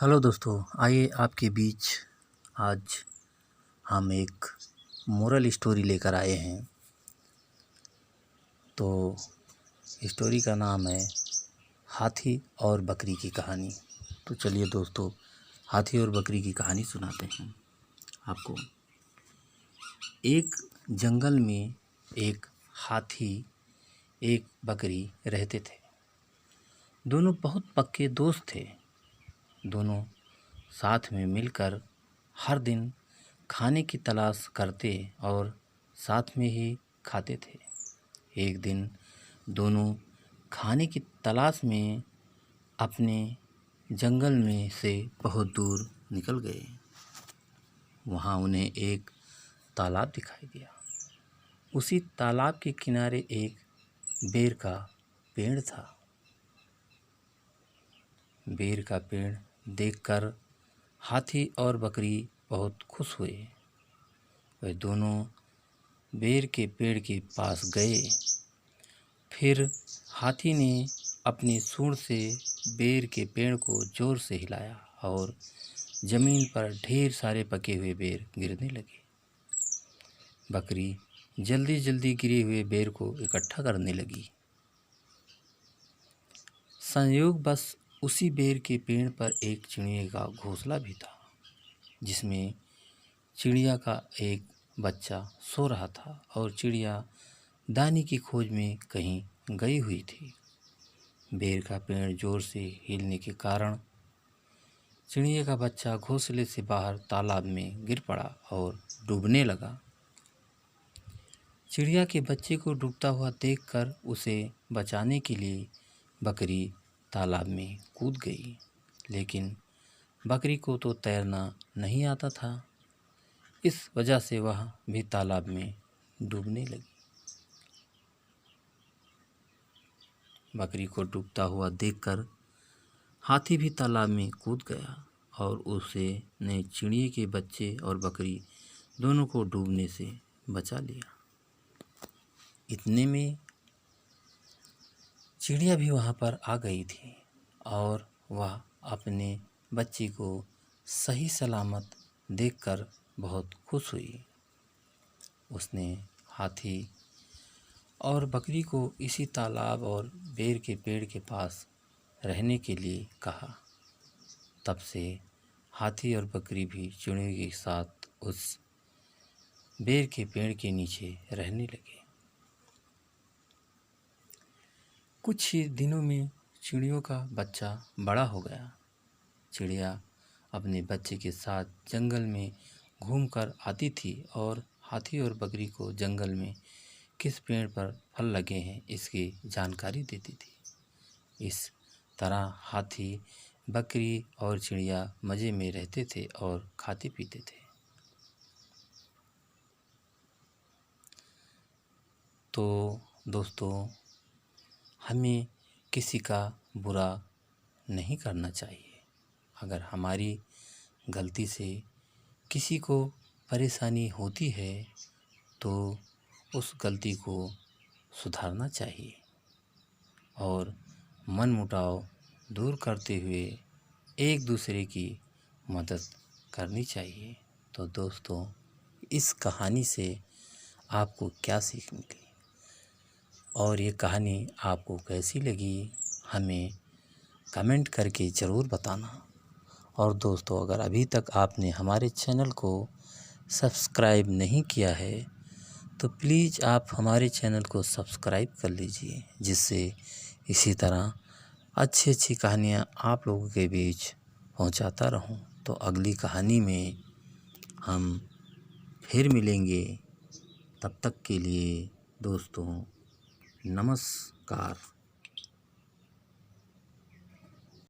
Hello दोस्तों, आइए आपके बीच आज हम एक मोरल स्टोरी लेकर आए हैं। तो स्टोरी का नाम है हाथी और बकरी की कहानी। तो चलिए दोस्तों, हाथी और बकरी की कहानी सुनाते हैं आपको। एक जंगल में एक हाथी एक बकरी रहते थे। दोनों बहुत पक्के दोस्त थे। दोनों साथ में मिलकर हर दिन खाने की तलाश करते और साथ में ही खाते थे। एक दिन दोनों खाने की तलाश में अपने जंगल में से बहुत दूर निकल गए। वहाँ उन्हें एक तालाब दिखाई दिया। उसी तालाब के किनारे एक बेर का पेड़ था। बेर का पेड़ देखकर हाथी और बकरी बहुत खुश हुए। वे दोनों बेर के पेड़ के पास गए। फिर हाथी ने अपनी सूंड से बेर के पेड़ को जोर से हिलाया और ज़मीन पर ढेर सारे पके हुए बेर गिरने लगे। बकरी जल्दी जल्दी गिरे हुए बेर को इकट्ठा करने लगी। संयोगवश उसी बेर के पेड़ पर एक चिड़िया का घोंसला भी था, जिसमें चिड़िया का एक बच्चा सो रहा था और चिड़िया दाने की खोज में कहीं गई हुई थी। बेर का पेड़ जोर से हिलने के कारण चिड़िया का बच्चा घोंसले से बाहर तालाब में गिर पड़ा और डूबने लगा। चिड़िया के बच्चे को डूबता हुआ देखकर उसे बचाने के लिए बकरी तालाब में कूद गई, लेकिन बकरी को तो तैरना नहीं आता था। इस वजह से वह भी तालाब में डूबने लगी। बकरी को डूबता हुआ देखकर हाथी भी तालाब में कूद गया और उसे ने चिड़िया के बच्चे और बकरी दोनों को डूबने से बचा लिया। इतने में चिड़िया भी वहाँ पर आ गई थी और वह अपने बच्चे को सही सलामत देखकर बहुत खुश हुई। उसने हाथी और बकरी को इसी तालाब और बेर के पेड़ के पास रहने के लिए कहा। तब से हाथी और बकरी भी चिड़ियों के साथ उस बेर के पेड़ के नीचे रहने लगे। कुछ ही दिनों में चिड़ियों का बच्चा बड़ा हो गया। चिड़िया अपने बच्चे के साथ जंगल में घूमकर आती थी और हाथी और बकरी को जंगल में किस पेड़ पर फल लगे हैं इसकी जानकारी देती थी। इस तरह हाथी, बकरी और चिड़िया मज़े में रहते थे और खाते पीते थे। तो दोस्तों, हमें किसी का बुरा नहीं करना चाहिए। अगर हमारी गलती से किसी को परेशानी होती है तो उस गलती को सुधारना चाहिए और मनमुटाव दूर करते हुए एक दूसरे की मदद करनी चाहिए। तो दोस्तों, इस कहानी से आपको क्या सीख मिली और ये कहानी आपको कैसी लगी, हमें कमेंट करके ज़रूर बताना। और दोस्तों, अगर अभी तक आपने हमारे चैनल को सब्सक्राइब नहीं किया है तो प्लीज़ आप हमारे चैनल को सब्सक्राइब कर लीजिए, जिससे इसी तरह अच्छी अच्छी कहानियाँ आप लोगों के बीच पहुंचाता रहूं। तो अगली कहानी में हम फिर मिलेंगे। तब तक के लिए दोस्तों, नमस्कार।